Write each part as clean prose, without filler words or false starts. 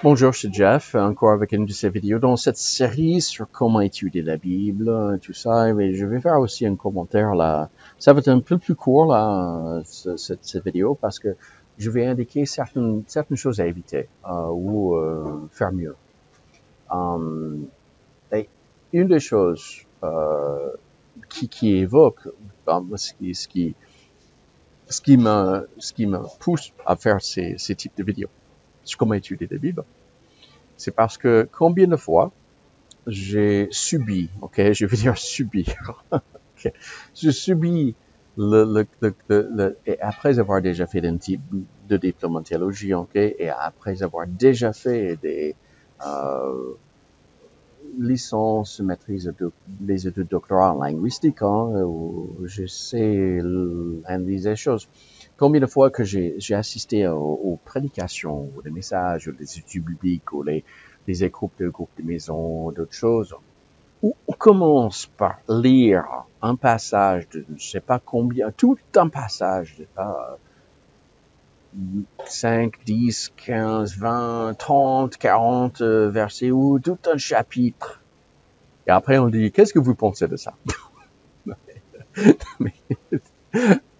Bonjour, c'est Jeff, encore avec une de ces vidéos dans cette série sur comment étudier la Bible, tout ça. Et je vais faire aussi un commentaire là. Ça va être un peu plus court là, cette vidéo, parce que je vais indiquer certaines choses à éviter ou faire mieux. Et une des choses qui évoque ce qui me pousse à faire ces types de vidéos sur comment étudier la Bible, c'est parce que combien de fois j'ai subi, ok, je vais dire subir, okay, je subis et après avoir déjà fait un type de diplôme en théologie, ok, et après avoir déjà fait des licences, maîtrise des études doctorales en linguistique, où je sais analyser les choses. Combien de fois que j'ai assisté aux prédications, ou des messages, ou des études bibliques, ou des groupes de maison, d'autres choses, où on commence par lire un passage de je sais pas combien, tout un passage, je sais pas, 5, 10, 15, 20, 30, 40 versets, ou tout un chapitre. Et après, on dit, qu'est-ce que vous pensez de ça?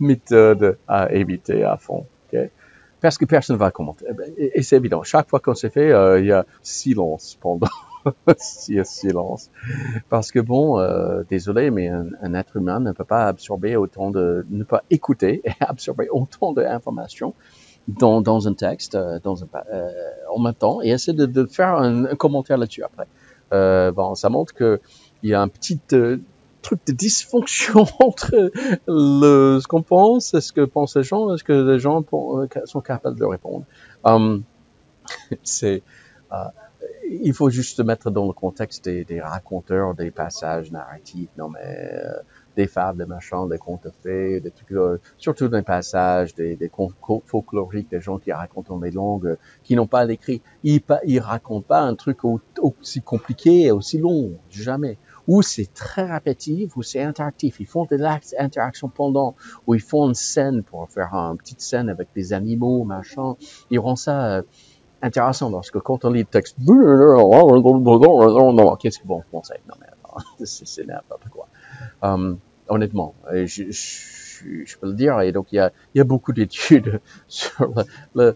Méthode à éviter à fond, ok? Parce que personne ne va commenter. Et c'est évident. Chaque fois qu'on s'est fait, il y a silence pendant. Il y a silence. Parce que bon, désolé, mais un être humain ne peut pas absorber ne pas écouter et absorber autant d'informations dans un texte, en même temps, et essayer de faire un commentaire là-dessus après. Bon, ça montre que il y a un petit truc de dysfonction entre ce qu'on pense, ce que pensent les gens, ce que les gens sont capables de répondre. C'est il faut juste se mettre dans le contexte des raconteurs, des passages narratifs, non mais des fables, des machins, des contes de fées, des trucs, surtout des passages, des contes folkloriques, des gens qui racontent des langues qui n'ont pas l'écrit. Ils racontent pas un truc aussi compliqué et aussi long, jamais. Ou c'est très répétitif, ou c'est interactif. Ils font de l'interaction pendant, ou ils font une scène pour faire une petite scène avec des animaux, machin. Ils rendent ça intéressant parce que quand on lit le texte, qu'est-ce qu'ils vont penser? Non mais c'est n'importe quoi. Honnêtement, je peux le dire. Et donc il y a beaucoup d'études sur la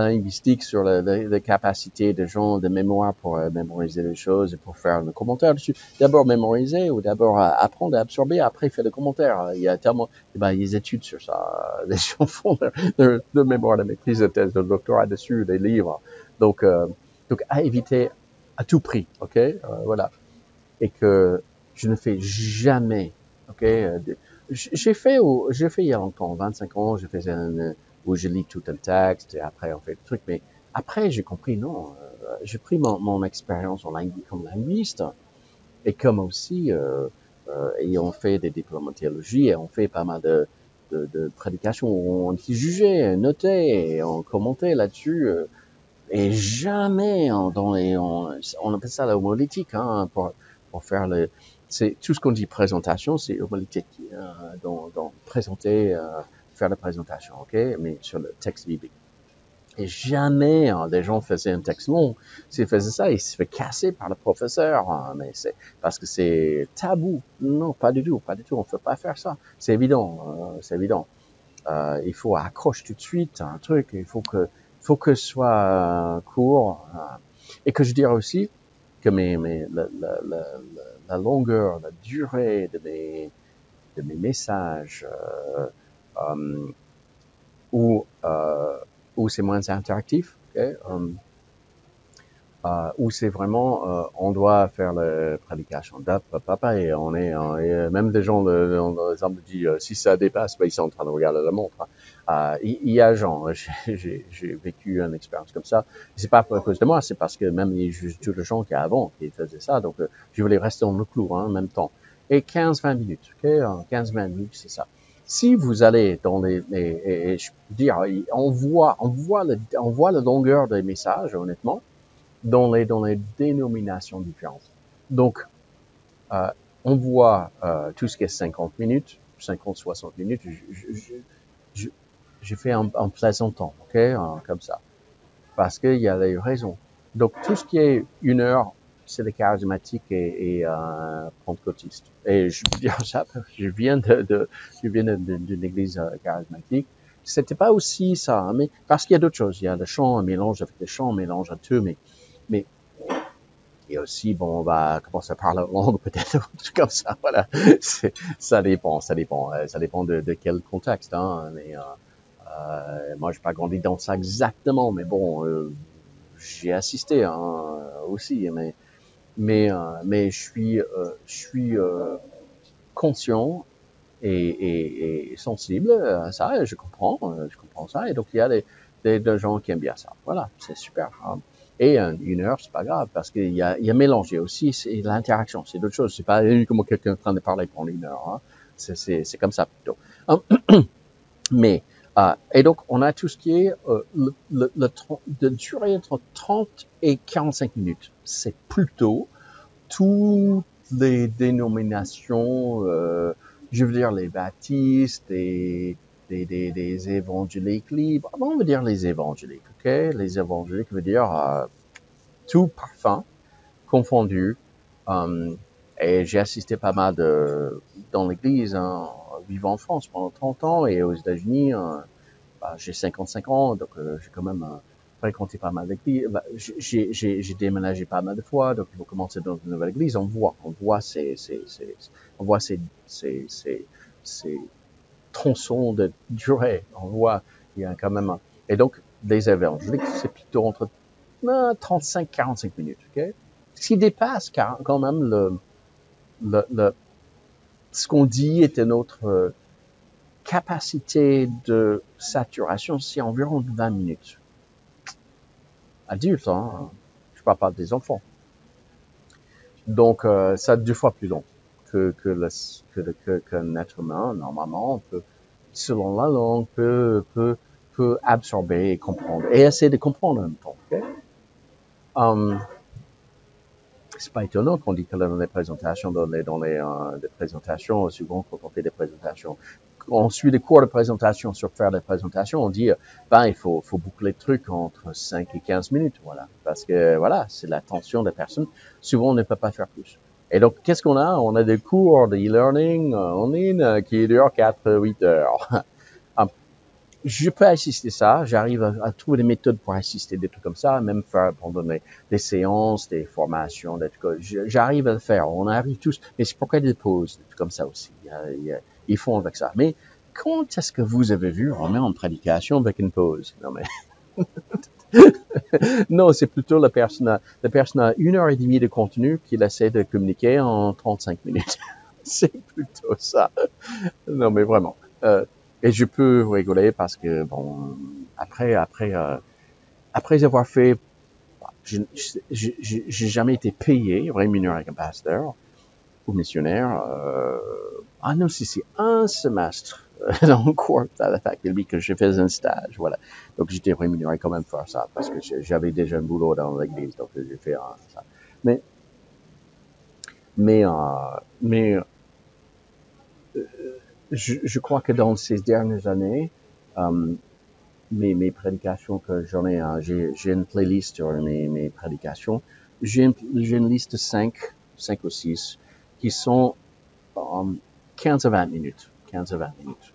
linguistique, sur la capacité des gens de mémoire pour mémoriser les choses et pour faire le commentaire dessus. D'abord mémoriser ou d'abord apprendre à absorber, après faire le commentaire. Il y a tellement, des études sur ça. Les gens font de mémoire, de maîtrise, de thèse, de doctorat dessus, des livres. Donc à éviter à tout prix, ok, voilà. Et que je ne fais jamais, ok. J'ai fait il y a longtemps, 25 ans, je faisais où je lis tout un texte et après on fait le truc. Mais après j'ai compris non, j'ai pris mon expérience comme linguiste et comme aussi ayant fait des diplômes en théologie et on fait pas mal de prédications où on jugeait, notait et on commentait là-dessus. Et jamais on appelle ça la homilétique, pour faire c'est tout ce qu'on dit présentation, c'est homilétique, donc présenter, faire la présentation, ok, mais sur le texte biblique. Et jamais les gens faisaient un texte long. S'ils faisaient ça, ils se fait casser par le professeur, mais c'est parce que c'est tabou. Non, pas du tout, pas du tout. On ne peut pas faire ça. C'est évident, c'est évident. Il faut accrocher tout de suite un truc. Il faut que ce soit court, et que je dirais aussi que la longueur, la durée de mes messages, où c'est moins interactif, okay, où c'est vraiment on doit faire la prédication papa, et on est et même des gens dans l'exemple dit si ça dépasse, ils sont en train de regarder la montre. Il y a genre j'ai vécu une expérience comme ça. C'est pas à cause de moi, c'est parce que même il y a juste tous les gens qui avant qui faisaient ça, donc je voulais rester dans le clou en même temps. Et 15-20 minutes, ok, 15-20 minutes, c'est ça. Si vous allez dans et je peux dire, on voit la longueur des messages, honnêtement, dans les dénominations différentes. Donc, on voit tout ce qui est 50 minutes, 50-60 minutes. Je fais en plaisantant, ok, comme ça. parce qu'il y a les raisons. Donc, tout ce qui est 1 heure, c'est les charismatiques et pentecôtistes. Et je veux dire ça parce que je viens d'une église charismatique. C'était pas aussi ça, hein, mais parce qu'il y a d'autres choses. Il y a le chant, un mélange avec les chants, un mélange à tout, mais il y a aussi, bon, on va commencer à parler langue peut-être, un truc comme ça, voilà. Ça dépend, ça dépend de quel contexte, hein, mais moi, j'ai pas grandi dans ça exactement, mais bon, j'ai assisté, hein, aussi, mais je suis conscient et sensible à ça, et je comprends ça, et donc il y a des gens qui aiment bien ça. Voilà, c'est super. Hein. Et 1 heure, c'est pas grave, parce qu'il y a mélangé aussi, c'est l'interaction, c'est d'autres choses. C'est pas uniquement quelqu'un en train de parler pendant 1 heure. Hein. C'est comme ça plutôt. Mais et donc on a tout ce qui est de durée entre 30 et 45 minutes. C'est plutôt toutes les dénominations, je veux dire les baptistes et des évangéliques libres. On veut dire les évangéliques, ok? Les évangéliques veut dire tout parfum confondu. Et j'ai assisté pas mal dans l'église, hein, vivant en France pendant 30 ans et aux États-Unis, j'ai 55 ans, donc j'ai quand même fréquenté pas mal d'églises. J'ai déménagé pas mal de fois, donc il faut commencer dans une nouvelle église. On voit ces tronçons de durée. On voit, il y a quand même et donc les évangéliques, c'est plutôt entre 35-45 minutes, ok? Ce qui dépasse quand même ce qu'on dit était notre capacité de saturation, c'est environ 20 minutes. Adulte, hein, je parle pas des enfants. Donc, ça 2 fois plus long qu'un être humain. Normalement, on peut, selon la langue, peut absorber et comprendre. Et essayer de comprendre en même temps, ok? C'est pas étonnant qu'on dit que dans les présentations, dans les présentations, souvent quand on fait des présentations, on suit des cours de présentation sur faire des présentations, on dit, il faut boucler le truc entre 5 et 15 minutes, voilà. Parce que, voilà, c'est l'attention des personnes. Souvent, on ne peut pas faire plus. Et donc, qu'est-ce qu'on a? On a des cours de e-learning en ligne qui durent 4-8 heures. Je peux assister ça, j'arrive à trouver des méthodes pour assister des trucs comme ça, même faire pendant des séances, des formations, des trucs. J'arrive à le faire, on arrive tous, mais c'est pourquoi des pauses, des trucs comme ça aussi. Ils font avec ça. Mais quand est-ce que vous avez vu on met en prédication avec une pause? Non mais non, c'est plutôt la personne a 1 heure et demie de contenu qu'il essaie de communiquer en 35 minutes. C'est plutôt ça. Non mais vraiment. Et je peux rigoler parce que bon, après avoir fait, j'ai jamais été payé, rémunéré comme pasteur ou missionnaire. Non, c'est un semestre dans le cours à la fac de lui que je faisais un stage, voilà. Donc j'étais rémunéré quand même pour ça parce que j'avais déjà un boulot dans l'église, donc j'ai fait ça. Mais je crois que dans ces dernières années, mes prédications que j'en ai, j'ai une playlist sur mes prédications. J'ai une liste de 5 ou 6 qui sont 15 à 20 minutes. 15 à 20 minutes.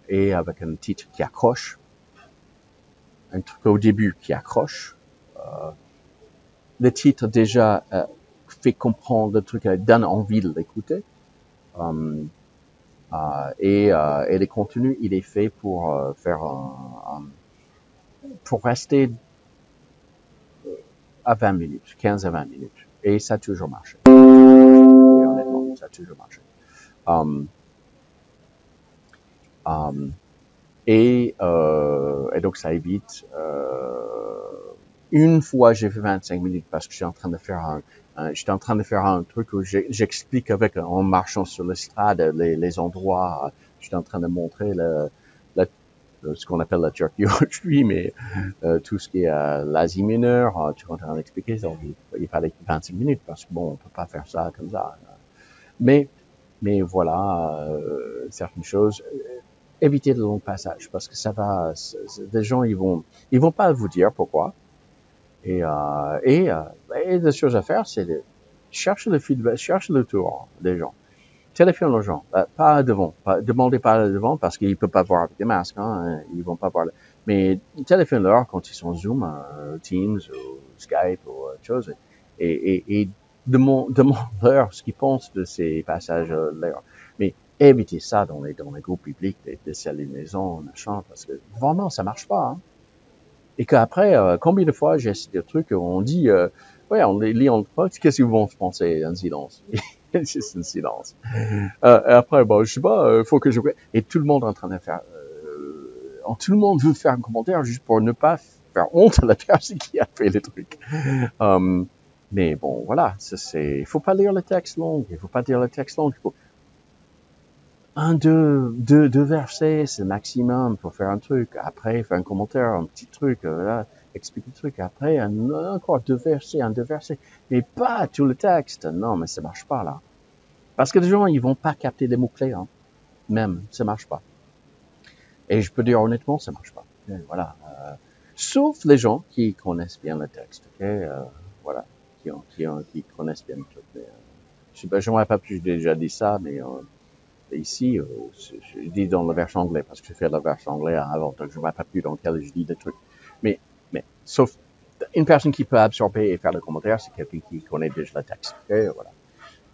Et avec un titre qui accroche. Un truc au début qui accroche. Le titre déjà fait comprendre le truc, donne envie de l'écouter. Et les contenus, il est fait pour faire pour rester à 20 minutes, 15 à 20 minutes. Et ça a toujours marché. Et honnêtement, ça a toujours marché. Et donc ça évite. Une fois, j'ai fait 25 minutes parce que j'étais en train de faire un truc où j'explique en marchant sur l'estrade les endroits. J'étais en train de montrer ce qu'on appelle la Turkey, mais tout ce qui est l'Asie mineure, tu es en train d'expliquer ça. Il fallait 25 minutes parce que bon, on peut pas faire ça comme ça. Mais voilà, certaines choses. évitez le long passage parce que ça va, des gens ils vont pas vous dire pourquoi. Et la chose à faire, c'est de chercher le feedback, chercher le tour des gens. Téléphone aux gens, pas devant, demandez pas devant parce qu'ils peuvent pas voir avec des masques, hein, ils vont pas voir. Mais téléphone-leur quand ils sont Zoom, Teams ou Skype ou autre chose, et demande-leur ce qu'ils pensent de ces passages-là. Mais évitez ça dans les groupes publics, des salles de maison, machin, parce que vraiment ça marche pas. Hein. Et qu'après, combien de fois j'ai essayé des trucs où on dit, ouais, on les lit en pote, qu'est-ce qu'ils vont penser? Un silence. Juste un silence. Après, bon, je sais pas, faut que je... Et tout le monde est en train de faire... tout le monde veut faire un commentaire juste pour ne pas faire honte à la personne qui a fait le truc. Mais bon, voilà, il faut pas lire le texte long, il faut pas lire le texte long, il faut deux versets, c'est le maximum pour faire un truc. Après, faire un commentaire, un petit truc, là, expliquer le truc. Après, encore deux versets, mais pas tout le texte. Non, mais ça marche pas, là. Parce que les gens, ils vont pas capter les mots-clés, hein. Même, ça marche pas. Et je peux dire honnêtement, ça marche pas. Et voilà. Sauf les gens qui connaissent bien le texte, ok? Voilà. Qui connaissent bien le truc. Mais, je sais pas, j'aimerais pas plus, j'ai déjà dit ça, mais, ici, je dis dans la version anglaise, parce que je fais la version anglaise avant, donc je ne vois pas plus dans lequel je dis des trucs. Mais, sauf, une personne qui peut absorber et faire le commentaire, c'est quelqu'un qui connaît déjà le texte, okay, voilà.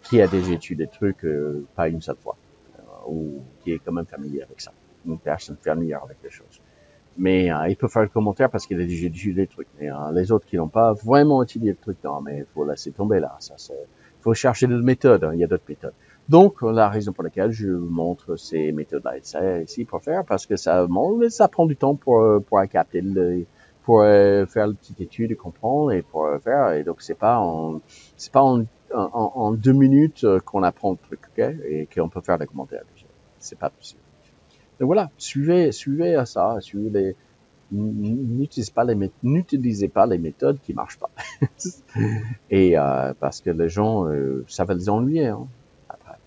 Qui a déjà étudié des trucs, pas une seule fois, ou qui est quand même familier avec ça. Une personne familière avec les choses. Mais, il peut faire le commentaire parce qu'il a déjà étudié des trucs. Mais, les autres qui n'ont pas vraiment étudié le truc, non, mais il faut laisser tomber là, ça c'est, faut chercher des méthodes, hein, il y a d'autres méthodes. Donc, la raison pour laquelle je montre ces méthodes-là ici pour faire, parce que ça prend du temps pour capter pour faire la petite étude, comprendre et pour faire. Et donc, c'est pas en 2 minutes qu'on apprend le truc, ok? Et qu'on peut faire des commentaires. C'est pas possible. Donc voilà, suivez ça, n'utilisez pas les méthodes qui marchent pas. Et parce que les gens, ça va les ennuyer, hein, après.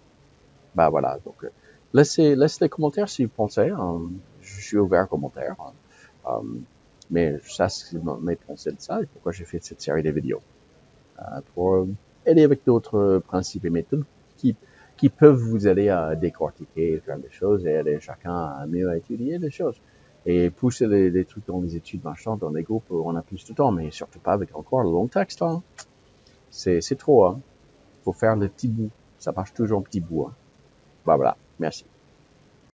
Bah voilà, donc laissez les commentaires si vous pensez. Hein, je suis ouvert aux commentaires. Hein, mais ça, c'est mes pensées de ça et pourquoi j'ai fait cette série de vidéos. Pour aider avec d'autres principes et méthodes qui peuvent vous aider à décortiquer et faire des choses et aider chacun à mieux étudier les choses. Et pousser les trucs dans les études marchandes, dans les groupes où on a plus de temps, mais surtout pas avec encore le long texte. Hein. C'est trop. Hein. Faut faire le petit bout. Ça marche toujours en petit bout. Hein. Bah voilà. Merci.